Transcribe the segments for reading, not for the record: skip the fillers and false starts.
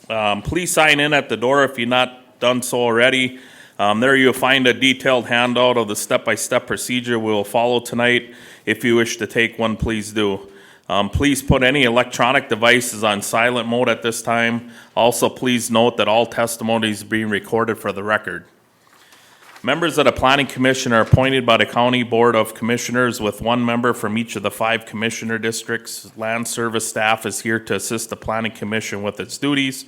Please sign in at the door if you've not done so already. There you'll find a detailed handout of the step-by-step procedure we will follow tonight. If you wish to take one, please do. Please put any electronic devices on silent mode at this time. Also, please note that all testimony is being recorded for the record. Members of the Planning Commission are appointed by the County Board of Commissioners with one member from each of the 5 commissioner districts. Land Service staff is here to assist the Planning Commission with its duties.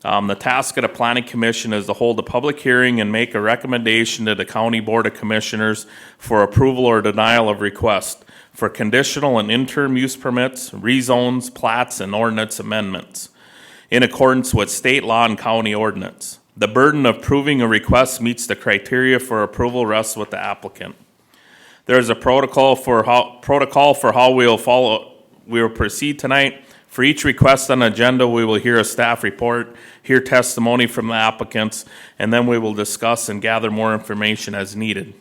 The task of the Planning Commission is to hold a public hearing and make a recommendation to the County Board of Commissioners for approval or denial of request for conditional and interim use permits, rezones, plats, and ordinance amendments in accordance with state law and county ordinance. The burden of proving a request meets the criteria for approval rests with the applicant. There is a protocol for how we will proceed tonight. For each request on the agenda, we will hear a staff report, hear testimony from the applicants, and then we will discuss and gather more information as needed.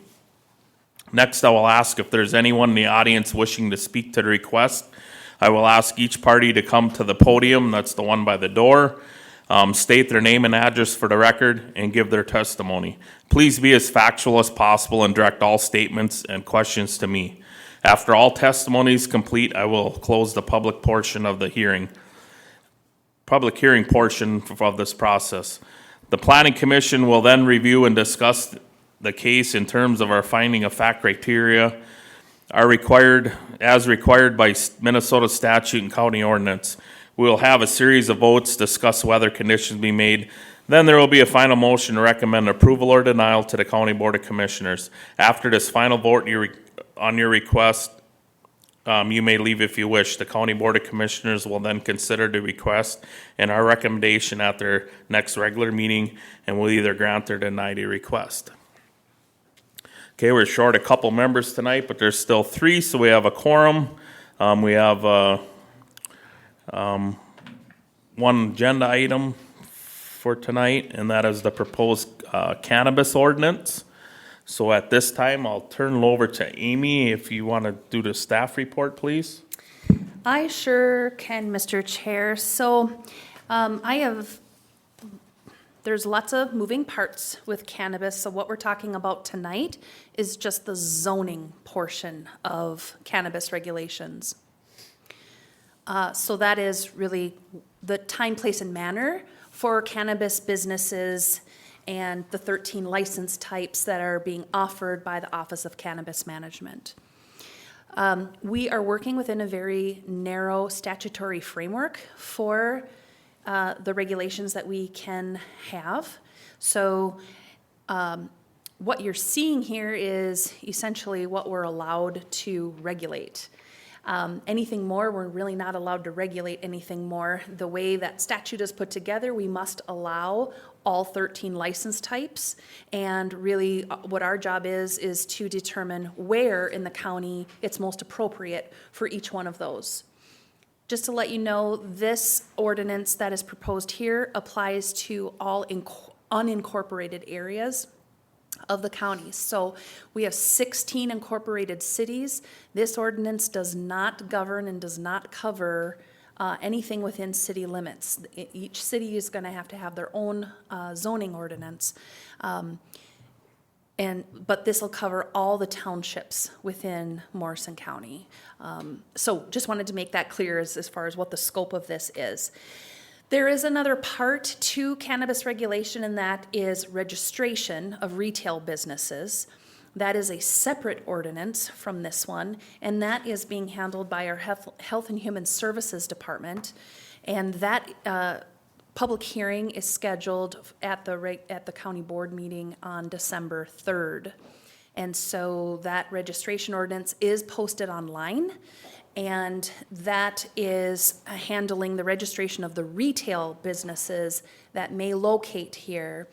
Next, I will ask if there's anyone in the audience wishing to speak to the request. I will ask each party to come to the podium, that's the one by the door, state their name and address for the record, and give their testimony. Please be as factual as possible and direct all statements and questions to me. After all testimony is complete, I will close the public portion of the hearing. Public hearing portion of this process. The Planning Commission will then review and discuss the case in terms of our finding of fact criteria are required by Minnesota statute and county ordinance. We will have a series of votes, discuss whether conditions be made. Then there will be a final motion to recommend approval or denial to the County Board of Commissioners. After this final vote on your request, you may leave if you wish. The County Board of Commissioners will then consider the request and our recommendation at their next regular meeting and will either grant or deny the request. Okay, we're short a couple members tonight, but there's still 3, so we have a quorum. We have one agenda item for tonight, and that is the proposed cannabis ordinance. So at this time, I'll turn it over to Amy if you want to do the staff report, please. I sure can, Mr. Chair. So there's lots of moving parts with cannabis. So what we're talking about tonight is just the zoning portion of cannabis regulations. So that is really the time, place, and manner for cannabis businesses and the 13 license types that are being offered by the Office of Cannabis Management. We are working within a very narrow statutory framework for the regulations that we can have. So what you're seeing here is essentially what we're allowed to regulate. Anything more, we're really not allowed to regulate anything more. The way that statute is put together, we must allow all 13 license types, and really what our job is to determine where in the county it's most appropriate for each one of those. Just to let you know, this ordinance that is proposed here applies to all unincorporated areas of the county. So we have 16 incorporated cities. This ordinance does not govern and does not cover anything within city limits. Each city is going to have their own zoning ordinance. But this will cover all the townships within Morrison County. So just wanted to make that clear as far as what the scope of this is. There is another part to cannabis regulation, and that is registration of retail businesses. That is a separate ordinance from this one, and that is being handled by our Health and Human Services Department. And that public hearing is scheduled at the county board meeting on December 3rd. And so that registration ordinance is posted online, and that is handling the registration of the retail businesses that may locate here,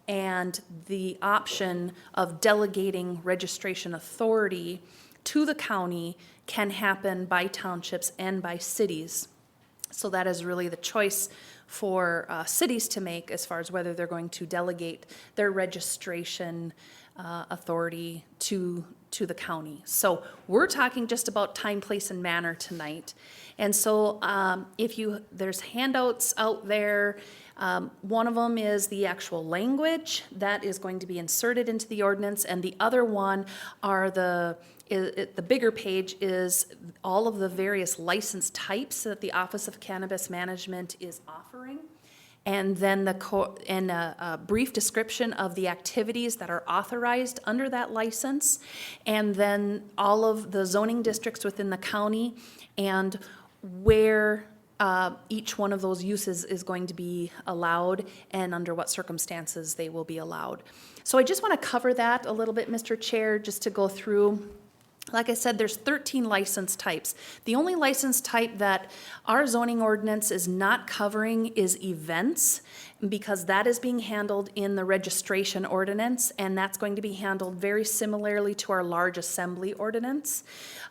and the option of delegating registration authority to the county can happen by townships and by cities. So that is really the choice for cities to make as far as whether they're going to delegate their registration authority to to the county. So we're talking just about time, place, and manner tonight. And so there's handouts out there. One of them is the actual language that is going to be inserted into the ordinance, and the other one are the bigger page is all of the various license types that the Office of Cannabis Management is offering. And then a brief description of the activities that are authorized under that license, and then all of the zoning districts within the county and where each one of those uses is going to be allowed and under what circumstances they will be allowed. So I just want to cover that a little bit, Mr. Chair, just to go through. Like I said, there's 13 license types. The only license type that our zoning ordinance is not covering is events, because that is being handled in the registration ordinance, and that's going to be handled very similarly to our large assembly ordinance,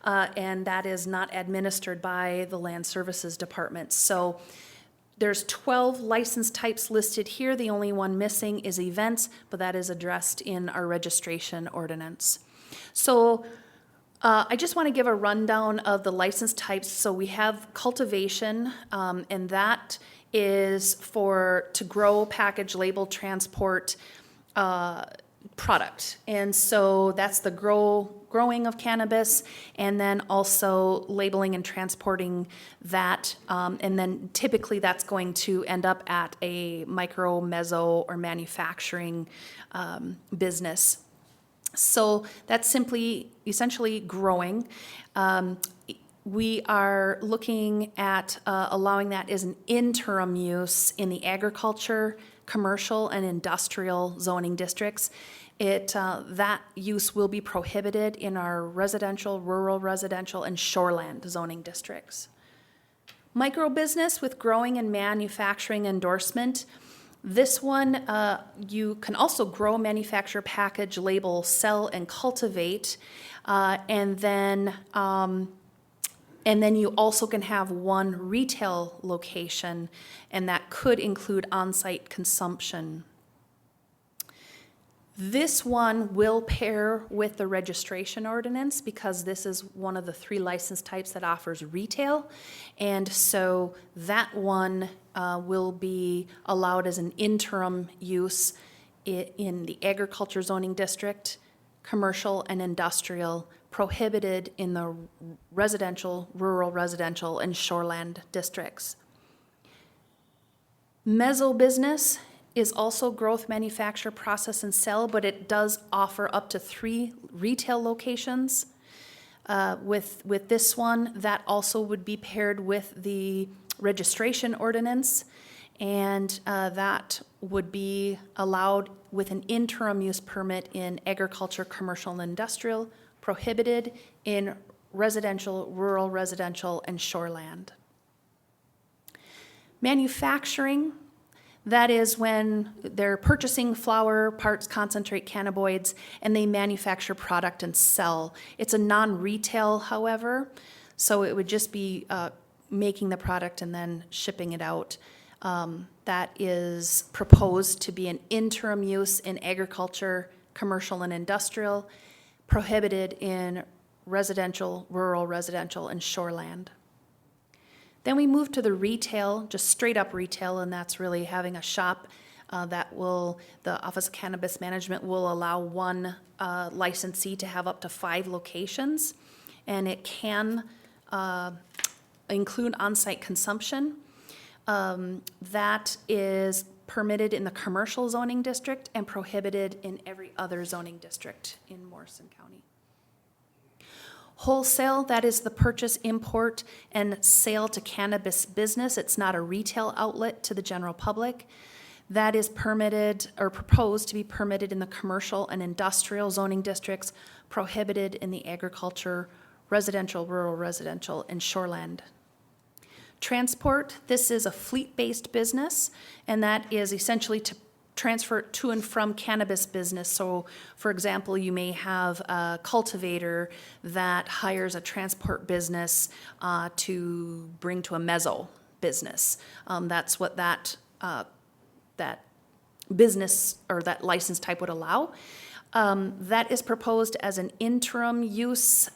and that is not administered by the Land Services Department. So there's 12 license types listed here. The only one missing is events, but that is addressed in our registration ordinance. So I just want to give a rundown of the license types. So we have cultivation, and that is to grow, package, label, transport product. And so that's the growing of cannabis, and then also labeling and transporting that. And then typically that's going to end up at a micro, meso, or manufacturing business. So that's essentially growing. We are looking at allowing that as an interim use in the agriculture, commercial, and industrial zoning districts. That use will be prohibited in our residential, rural residential, and shoreland zoning districts. Micro business with growing and manufacturing endorsement. This one, you can also grow, manufacture, package, label, sell, and cultivate, and then you also can have one retail location, and that could include on-site consumption. This one will pair with the registration ordinance because this is one of the 3 license types that offers retail, and so that one will be allowed as an interim use in the agriculture zoning district, commercial and industrial, prohibited in the residential, rural residential, and shoreland districts. Meso business is also growth, manufacture, process, and sell, but it does offer up to 3 retail locations. With this one, that also would be paired with the registration ordinance, and that would be allowed with an interim use permit in agriculture, commercial, and industrial, prohibited in residential, rural residential, and shoreland. Manufacturing, that is when they're purchasing flower, parts, concentrate, cannabinoids, and they manufacture product and sell. It's a non-retail, however, so it would just be making the product and then shipping it out. That is proposed to be an interim use in agriculture, commercial, and industrial, prohibited in residential, rural residential, and shoreland. Then we move to the retail, just straight up retail, and that's really having a shop the Office of Cannabis Management will allow one licensee to have up to 5 locations, and it can include on-site consumption. That is permitted in the commercial zoning district and prohibited in every other zoning district in Morrison County. Wholesale, that is the purchase, import, and sale to cannabis business. It's not a retail outlet to the general public. That is permitted or proposed to be permitted in the commercial and industrial zoning districts, prohibited in the agriculture, residential, rural residential, and shoreland. Transport, this is a fleet-based business, and that is essentially to transfer to and from cannabis business. So, for example, you may have a cultivator that hires a transport business to bring to a meso business. That's what that business or that license type would allow. That is proposed as an interim use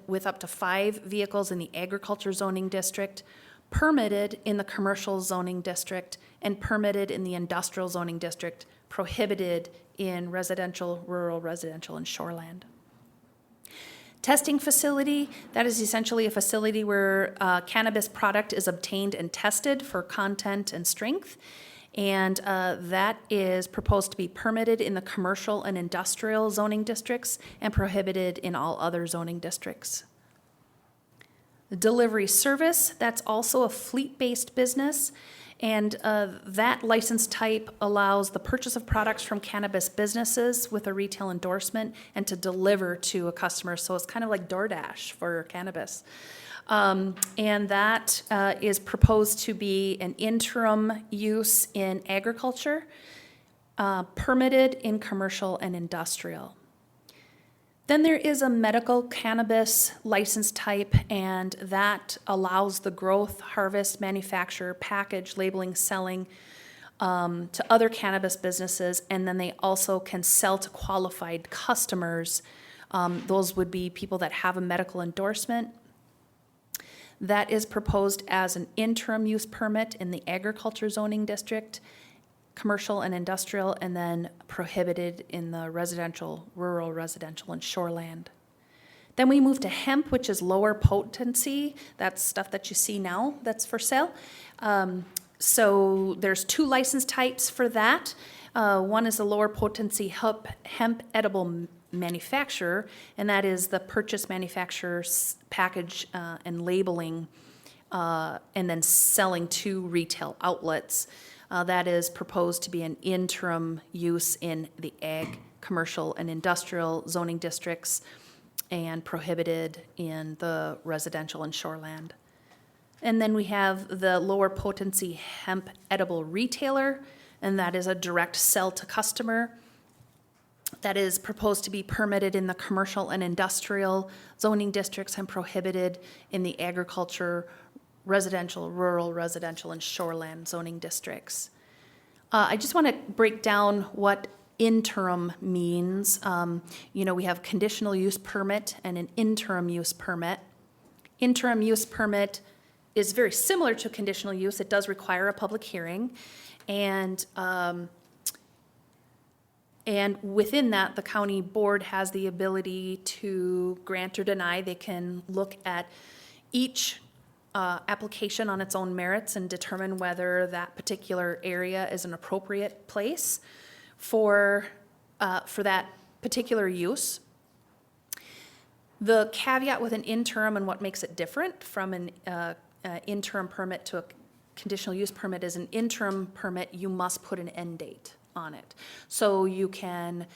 with up to 5 vehicles in the agriculture zoning district, permitted in the commercial zoning district, and permitted in the industrial zoning district, prohibited in residential, rural residential, and shoreland. Testing facility, that is essentially a facility where cannabis product is obtained and tested for content and strength. And that is proposed to be permitted in the commercial and industrial zoning districts and prohibited in all other zoning districts. The delivery service, that's also a fleet-based business. And that license type allows the purchase of products from cannabis businesses with a retail endorsement and to deliver to a customer. So it's kind of like DoorDash for cannabis. And that is proposed to be an interim use in agriculture, permitted in commercial and industrial. Then there is a medical cannabis license type, and that allows the growth, harvest, manufacture, package, labeling, selling to other cannabis businesses, and then they also can sell to qualified customers. Those would be people that have a medical endorsement. That is proposed as an interim use permit in the agriculture zoning district, commercial and industrial, and then prohibited in the residential, rural residential, and shoreland. Then we move to hemp, which is lower potency. That's stuff that you see now that's for sale. So there's 2 license types for that. One is a lower potency hemp edible manufacturer, and that is the purchase, manufacture, package, and labeling, and then selling to retail outlets. That is proposed to be an interim use in the ag, commercial, and industrial zoning districts and prohibited in the residential and shoreland. And then we have the lower potency hemp edible retailer, and that is a direct sell to customer. That is proposed to be permitted in the commercial and industrial zoning districts and prohibited in the agriculture, residential, rural residential, and shoreland zoning districts. I just want to break down what interim means. We have conditional use permit and an interim use permit. Interim use permit is very similar to conditional use. It does require a public hearing, and within that, the county board has the ability to grant or deny. They can look at each application on its own merits and determine whether that particular area is an appropriate place for that particular use. The caveat with an interim and what makes it different from an interim permit to a conditional use permit is an interim permit, you must put an end date on it. So you can,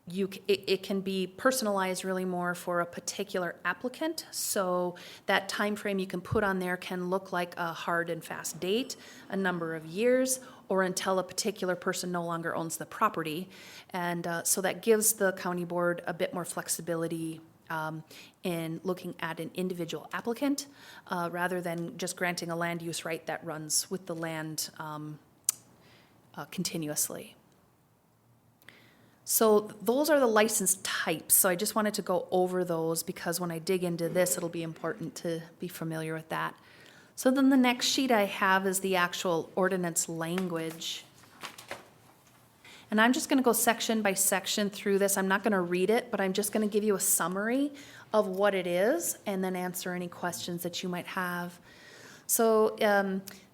it can be personalized really more for a particular applicant. So that time frame you can put on there can look like a hard and fast date, a number of years, or until a particular person no longer owns the property. And so that gives the county board a bit more flexibility in looking at an individual applicant rather than just granting a land use right that runs with the land continuously. So those are the license types. So I just wanted to go over those because when I dig into this, it'll be important to be familiar with that. So then the next sheet I have is the actual ordinance language. And I'm just going to go section by section through this. I'm not going to read it, but I'm just going to give you a summary of what it is and then answer any questions that you might have. So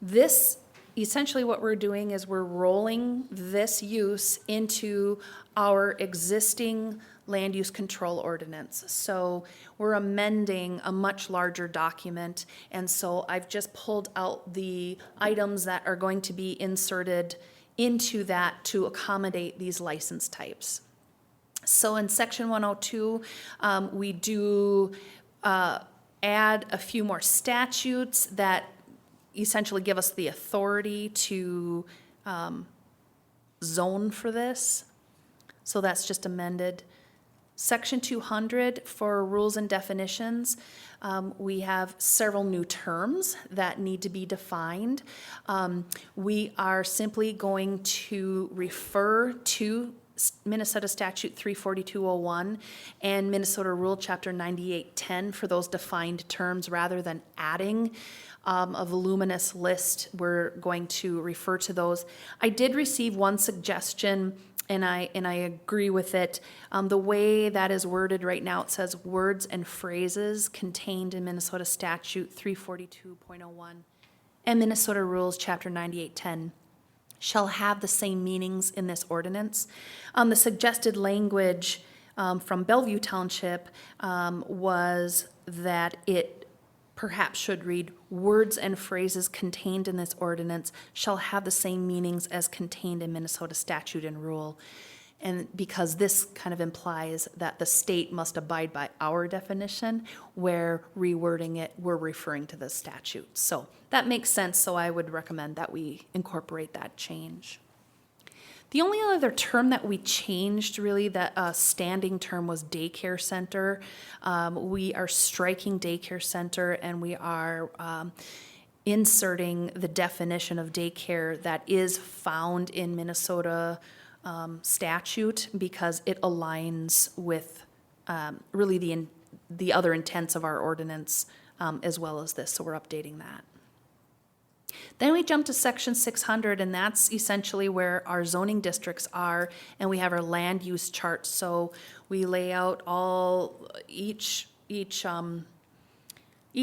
this, essentially what we're doing is we're rolling this use into our existing land use control ordinance. So we're amending a much larger document, and so I've just pulled out the items that are going to be inserted into that to accommodate these license types. So in section 102, we do add a few more statutes that essentially give us the authority to zone for this. So that's just amended. Section 200 for rules and definitions, we have several new terms that need to be defined. We are simply going to refer to Minnesota Statute 34201 and Minnesota Rule Chapter 9810 for those defined terms rather than adding a voluminous list. We're going to refer to those. I did receive one suggestion, and I agree with it. The way that is worded right now, it says words and phrases contained in Minnesota Statute 342.01 and Minnesota Rules Chapter 9810 shall have the same meanings in this ordinance. The suggested language from Bellevue Township was that it perhaps should read, words and phrases contained in this ordinance shall have the same meanings as contained in Minnesota statute and rule. And because this kind of implies that the state must abide by our definition, where rewording it, we're referring to the statute. So that makes sense, so I would recommend that we incorporate that change. The only other term that we changed, really, that standing term, was daycare center. We are striking daycare center, and we are inserting the definition of daycare that is found in Minnesota statute, because it aligns with really the other intents of our ordinance as well as this, so we're updating that. Then we jump to section 600, and that's essentially where our zoning districts are, and we have our land use chart. So we lay out each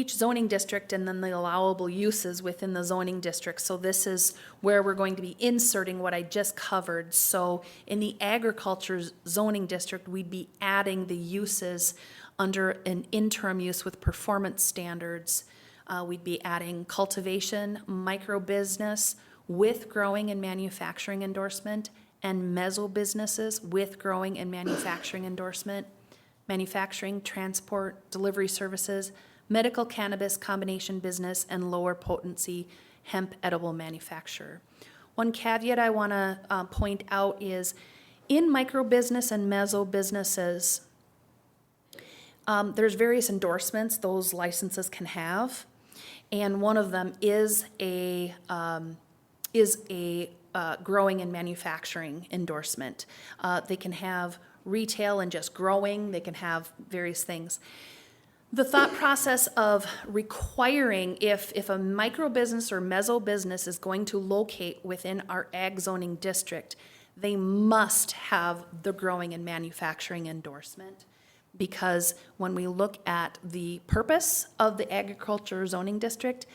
zoning district and then the allowable uses within the zoning district. So this is where we're going to be inserting what I just covered. So in the agriculture zoning district, we'd be adding the uses under an interim use with performance standards. We'd be adding cultivation, micro business with growing and manufacturing endorsement, and meso businesses with growing and manufacturing endorsement, manufacturing, transport, delivery services, medical cannabis combination business, and lower potency hemp edible manufacturer. One caveat I want to point out is in micro business and meso businesses, there's various endorsements those licenses can have. And one of them is a growing and manufacturing endorsement. They can have retail and just growing. They can have various things. The thought process of requiring if a micro business or meso business is going to locate within our ag zoning district, they must have the growing and manufacturing endorsement. Because when we look at the purpose of the agriculture zoning district,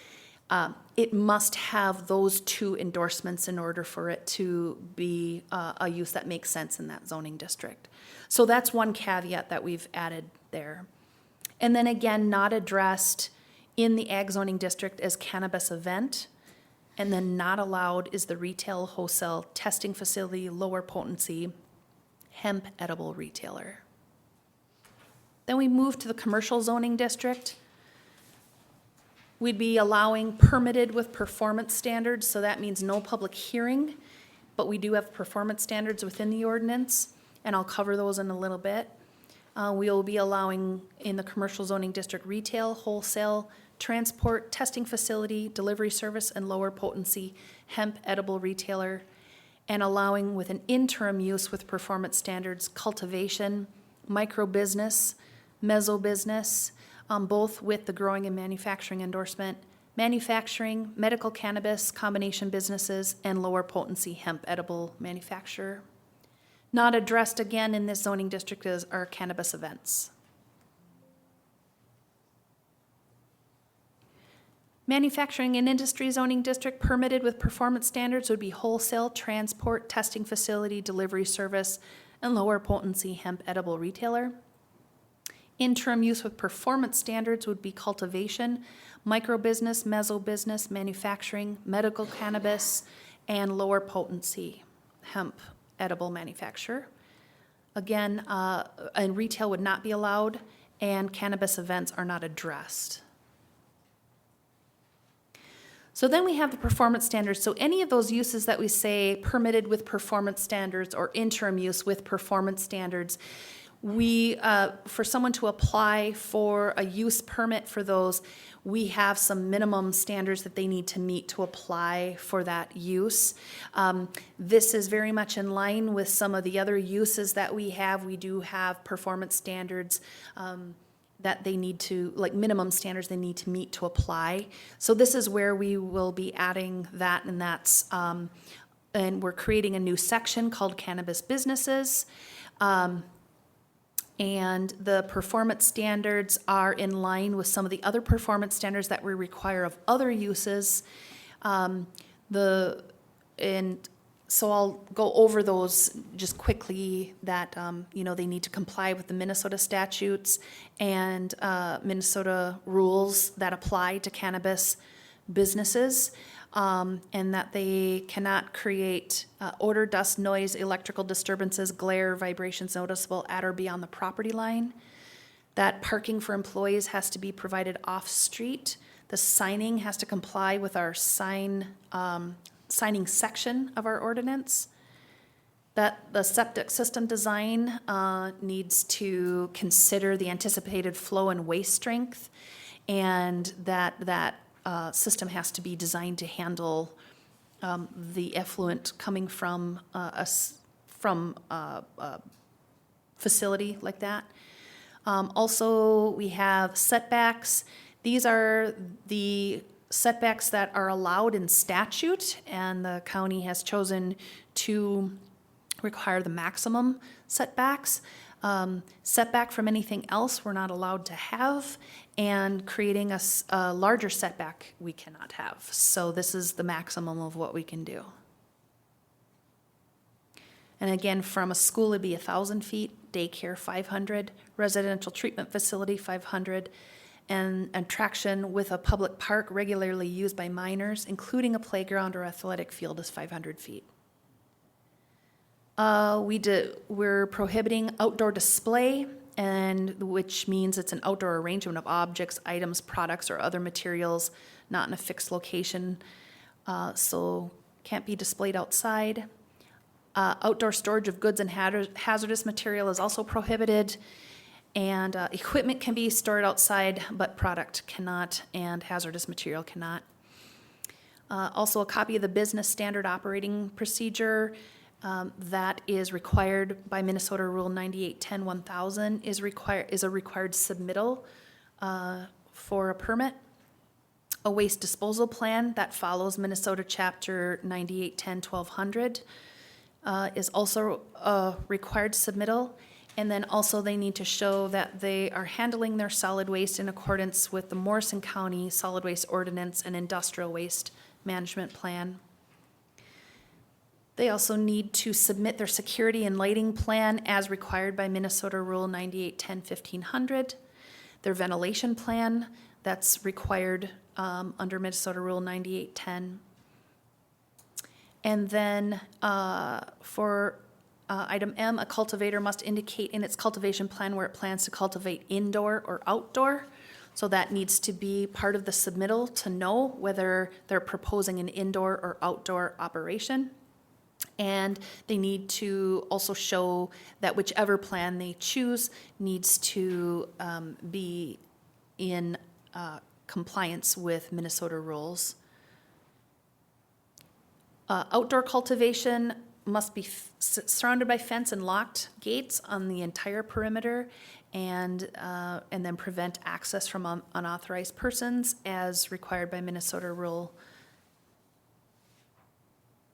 it must have those two endorsements in order for it to be a use that makes sense in that zoning district. So that's one caveat that we've added there. And then again, not addressed in the ag zoning district as cannabis event, and then not allowed is the retail, wholesale, testing facility, lower potency, hemp edible retailer. Then we move to the commercial zoning district. We'd be allowing permitted with performance standards, so that means no public hearing, but we do have performance standards within the ordinance, and I'll cover those in a little bit. We will be allowing in the commercial zoning district retail, wholesale, transport, testing facility, delivery service, and lower potency hemp edible retailer, and allowing with an interim use with performance standards cultivation, micro business, meso business, both with the growing and manufacturing endorsement, manufacturing, medical cannabis combination businesses, and lower potency hemp edible manufacturer. Not addressed again in this zoning district are cannabis events. Manufacturing and industry zoning district permitted with performance standards would be wholesale, transport, testing facility, delivery service, and lower potency hemp edible retailer. Interim use with performance standards would be cultivation, micro business, meso business, manufacturing, medical cannabis, and lower potency hemp edible manufacturer. Again, and retail would not be allowed, and cannabis events are not addressed. So then we have the performance standards. So any of those uses that we say permitted with performance standards or interim use with performance standards, We, for someone to apply for a use permit for those, we have some minimum standards that they need to meet to apply for that use. This is very much in line with some of the other uses that we have. We do have performance standards that they need to, like minimum standards they need to meet to apply. So this is where we will be adding that, and that's, and we're creating a new section called Cannabis Businesses. And the performance standards are in line with some of the other performance standards that we require of other uses. And so I'll go over those just quickly, that, they need to comply with the Minnesota statutes and Minnesota rules that apply to cannabis businesses. And that they cannot create odor, dust, noise, electrical disturbances, glare, vibrations noticeable at or beyond the property line. That parking for employees has to be provided off-street. The signing has to comply with our signing section of our ordinance. That the septic system design needs to consider the anticipated flow and waste strength, and that system has to be designed to handle the effluent coming from a facility like that. Also, we have setbacks. These are the setbacks that are allowed in statute, and the county has chosen to require the maximum setbacks. Setback from anything else we're not allowed to have, and creating a larger setback we cannot have. So this is the maximum of what we can do. And again, from a school it'd be 1,000 feet, daycare 500, residential treatment facility 500, and attraction with a public park regularly used by minors, including a playground or athletic field, is 500 feet. We're prohibiting outdoor display, and which means it's an outdoor arrangement of objects, items, products, or other materials not in a fixed location, so can't be displayed outside. Outdoor storage of goods and hazardous material is also prohibited, and equipment can be stored outside, but product cannot, and hazardous material cannot. Also, a copy of the business standard operating procedure that is required by Minnesota Rule 9810-1000 is a required submittal for a permit. A waste disposal plan that follows Minnesota Chapter 9810-1200 is also a required submittal. And then also they need to show that they are handling their solid waste in accordance with the Morrison County Solid Waste Ordinance and Industrial Waste Management Plan. They also need to submit their security and lighting plan as required by Minnesota Rule 9810-1500. Their ventilation plan, that's required under Minnesota Rule 9810. And then for item M, a cultivator must indicate in its cultivation plan where it plans to cultivate indoor or outdoor. So that needs to be part of the submittal to know whether they're proposing an indoor or outdoor operation. And they need to also show that whichever plan they choose needs to be in compliance with Minnesota rules. Outdoor cultivation must be surrounded by fence and locked gates on the entire perimeter, and then prevent access from unauthorized persons as required by Minnesota rule.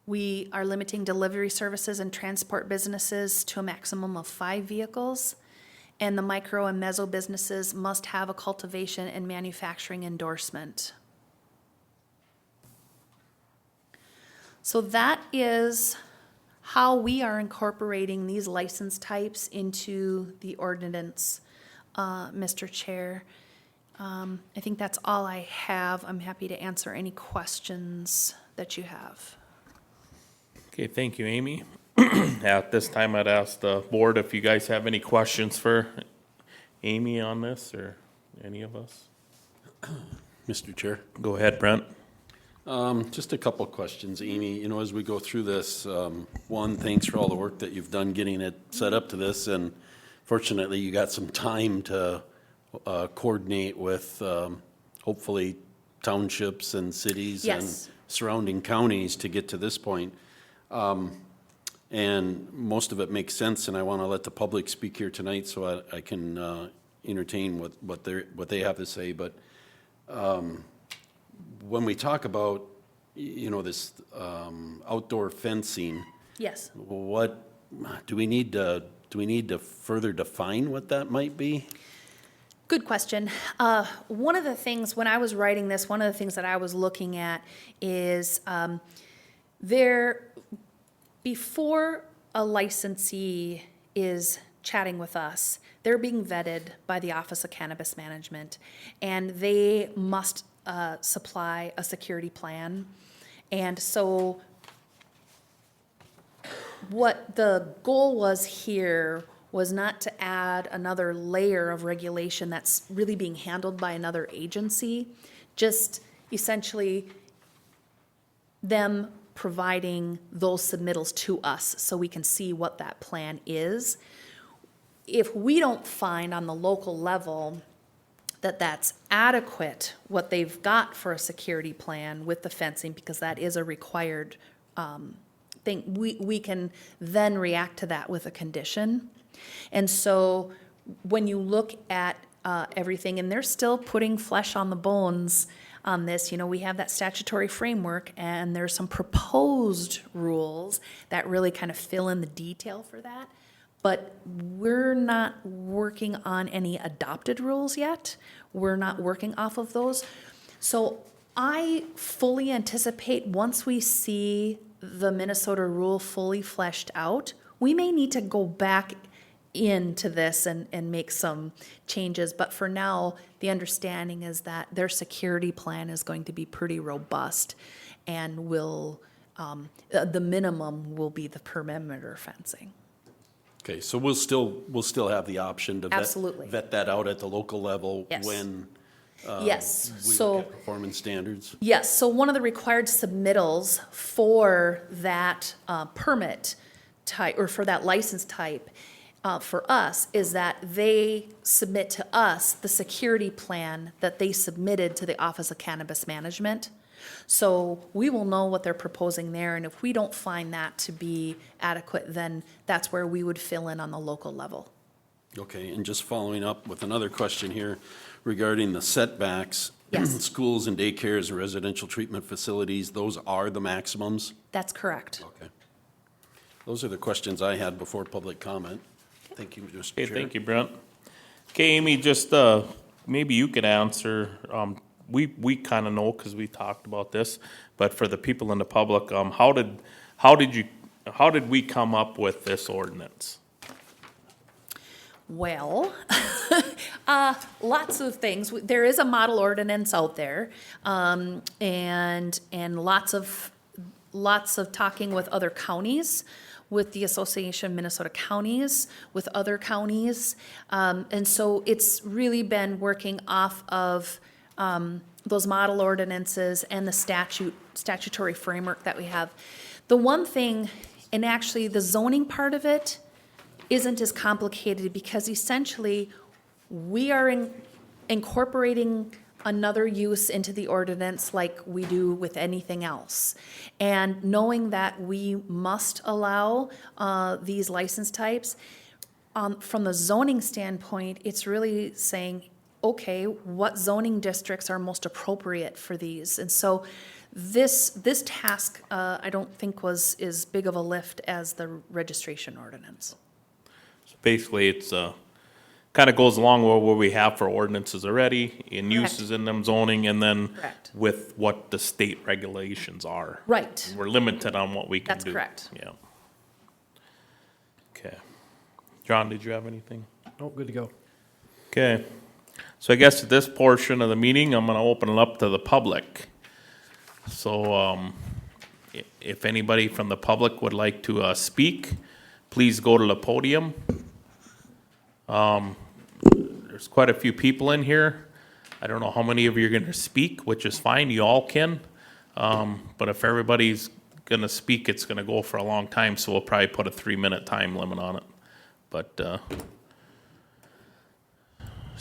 We are limiting delivery services and transport businesses to a maximum of 5 vehicles, and the micro and meso businesses must have a cultivation and manufacturing endorsement. So that is how we are incorporating these license types into the ordinance, Mr. Chair. I think that's all I have. I'm happy to answer any questions that you have. Okay, thank you, Amy. At this time, I'd ask the board if you guys have any questions for Amy on this, or any of us. Mr. Chair. Go ahead, Brent. Just a couple questions, Amy. As we go through this, one, thanks for all the work that you've done getting it set up to this, and fortunately, you got some time to coordinate with hopefully townships and cities and Yes. surrounding counties to get to this point. And most of it makes sense, and I want to let the public speak here tonight so I can entertain what they have to say. But when we talk about, this outdoor fencing, Yes. what do we need to further define what that might be? Good question. One of the things, when I was writing this, one of the things that I was looking at is before a licensee is chatting with us, they're being vetted by the Office of Cannabis Management, and they must supply a security plan. And so what the goal was here was not to add another layer of regulation that's really being handled by another agency, just essentially them providing those submittals to us so we can see what that plan is. If we don't find on the local level that that's adequate, what they've got for a security plan with the fencing, because that is a required thing, we can then react to that with a condition. And so when you look at everything, and they're still putting flesh on the bones on this, we have that statutory framework, and there's some proposed rules that really kind of fill in the detail for that. But we're not working on any adopted rules yet. We're not working off of those. So I fully anticipate once we see the Minnesota rule fully fleshed out, we may need to go back into this and make some changes. But for now, the understanding is that their security plan is going to be pretty robust, and will the minimum will be the perimeter fencing. Okay, so we'll still have the option to Absolutely. vet that out at the local level Yes. when Yes, we so. look at performance standards. Yes, so one of the required submittals for that permit type, or for that license type, for us, is that they submit to us the security plan that they submitted to the Office of Cannabis Management. So we will know what they're proposing there, and if we don't find that to be adequate, then that's where we would fill in on the local level. Okay, and just following up with another question here regarding the setbacks. Yes. Schools and daycares and residential treatment facilities, those are the maximums? That's correct. Okay. Those are the questions I had before public comment. Thank you, Mr. Okay, Chair. thank you, Brent. Okay, Amy, just, maybe you could answer, we kind of know because we talked about this, but for the people in the public, how did we come up with this ordinance? Well, lots of things. There is a model ordinance out there, and lots of talking with other counties, with the Association of Minnesota Counties, with other counties, and so it's really been working off of those model ordinances and the statutory framework that we have. The one thing, and actually the zoning part of it isn't as complicated, because essentially we are incorporating another use into the ordinance like we do with anything else. And knowing that we must allow these license types, from the zoning standpoint, it's really saying, okay, what zoning districts are most appropriate for these? And so this task, I don't think was as big of a lift as the registration ordinance. So basically, it's, kind of goes along with what we have for ordinances already, in Correct. uses in them zoning, and then Correct. with what the state regulations are. Right. We're limited on what we can That's do. correct. Yeah. Okay. John, did you have anything? Oh, good to go. Okay. So I guess at this portion of the meeting, I'm gonna open it up to the public. So, if anybody from the public would like to, speak, please go to the podium. There's quite a few people in here. I don't know how many of you are gonna speak, which is fine, you all can. But if everybody's gonna speak, it's gonna go for a long time, so we'll probably put a 3-minute time limit on it. But,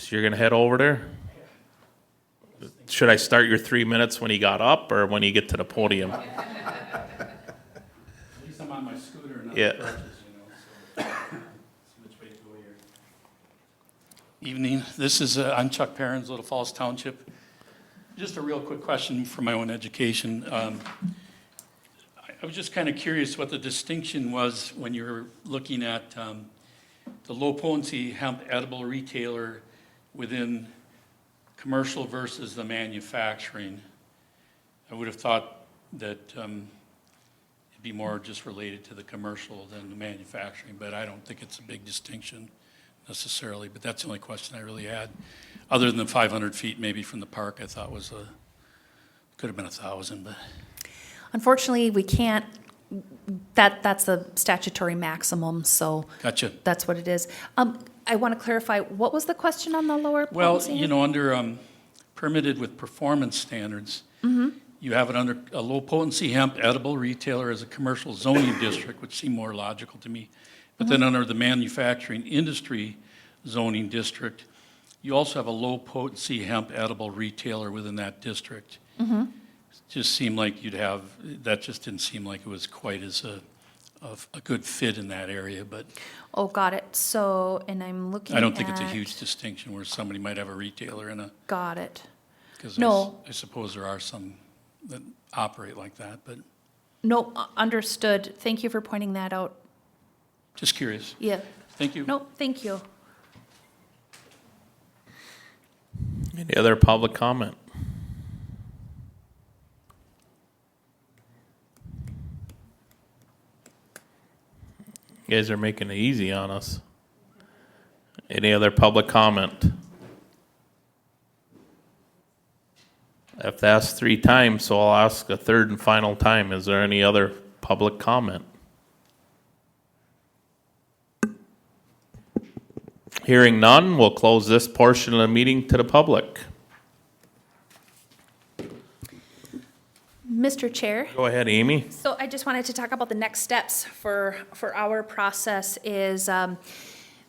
So you're gonna head over there? Should I start your 3 minutes when you got up or when you get to the podium? At least I'm on my scooter and not Yeah. crutches, so. Which way to go here? Evening, this is, I'm Chuck Perrins, Little Falls Township. Just a real quick question for my own education. I was just kind of curious what the distinction was when you were looking at the low potency hemp edible retailer within commercial versus the manufacturing. I would have thought that it'd be more just related to the commercial than the manufacturing, but I don't think it's a big distinction necessarily, but that's the only question I really had. Other than the 500 feet maybe from the park, I thought was could have been 1,000, but. Unfortunately, we can't, that's the statutory maximum, so Gotcha. that's what it is. I want to clarify, what was the question on the lower Well, potency? you know, under permitted with performance standards, you have it under a low potency hemp edible retailer as a commercial zoning district, which seemed more logical to me. But then under the manufacturing industry zoning district, you also have a low potency hemp edible retailer within that district. Just seemed like you'd have, that just didn't seem like it was quite as a good fit in that area, but Oh, got it. So, and I'm looking at. I don't think it's a huge distinction where somebody might have a retailer in a, Got it. because No. I suppose there are some that operate like that, but No, understood. Thank you for pointing that out. just curious. Yeah. Thank you. No, thank you. Any other public comment? You guys are making it easy on us. Any other public comment? I've asked 3 times, so I'll ask a third and final time. Is there any other public comment? Hearing none, we'll close this portion of the meeting to the public. Mr. Chair? Go ahead, Amy. So I just wanted to talk about the next steps for our process is,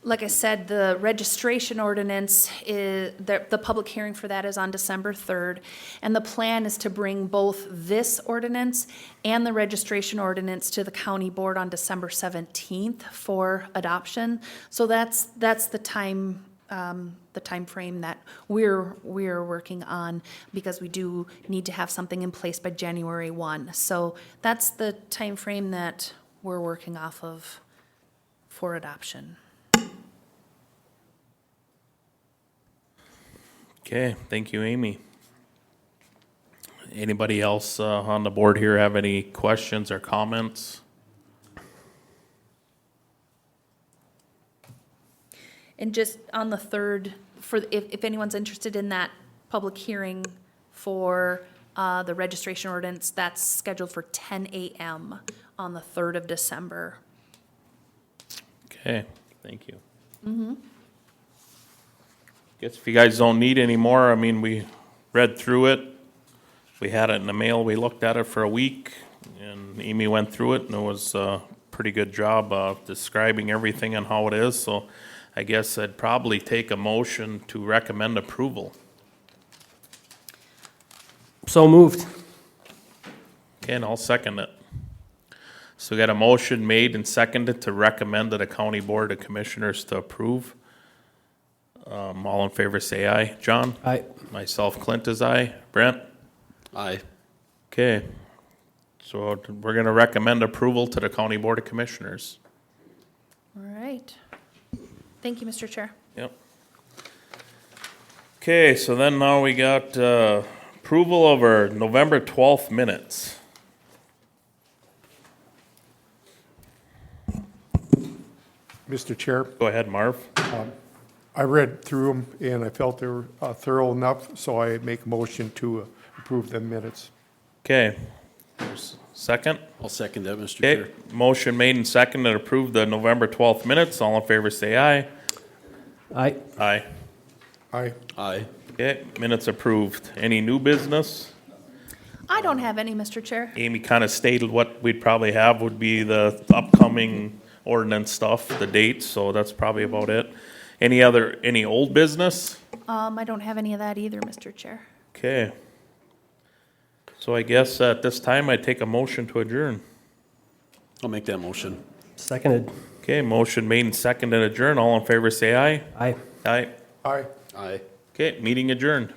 like I said, the registration ordinance is, the public hearing for that is on December 3rd. And the plan is to bring both this ordinance and the registration ordinance to the county board on December 17th for adoption. So that's the time frame that we're working on, because we do need to have something in place by January 1. So that's the time frame that we're working off of for adoption. Okay, thank you, Amy. Anybody else on the board here have any questions or comments? And just on the 3rd, if anyone's interested in that public hearing for the registration ordinance, that's scheduled for 10 a.m. on the 3rd of December. Okay, thank you. Guess if you guys don't need any more, I mean, we read through it. We had it in the mail, we looked at it for a week, and Amy went through it, and it was a pretty good job of describing everything and how it is, so I guess I'd probably take a motion to recommend approval. So moved. Okay, and I'll second it. So we got a motion made and seconded to recommend to the County Board of Commissioners to approve. All in favor say aye. John? Aye. Myself, Clint is aye. Brent? Aye. Okay. So we're gonna recommend approval to the County Board of Commissioners. All right. Thank you, Mr. Chair. Yep. Okay, so then now we got approval of our November 12th minutes. Mr. Chair, Go ahead, Marv. I read through them and I felt they were thorough enough, so I make a motion to approve the minutes. Okay. There's a second? I'll second that, Mr. Okay, Chair. motion made and seconded to approve the November 12th minutes. All in favor say aye. Aye. Aye. Aye. Aye. Okay, minutes approved. Any new business? I don't have any, Mr. Chair. Amy kind of stated what we'd probably have would be the upcoming ordinance stuff, the dates, so that's probably about it. Any old business? I don't have any of that either, Mr. Chair. Okay. So I guess at this time I take a motion to adjourn. I'll make that motion. Seconded. Okay, motion made and seconded adjourn. All in favor say aye. Aye. Aye. Aye. Aye. Okay, meeting adjourned.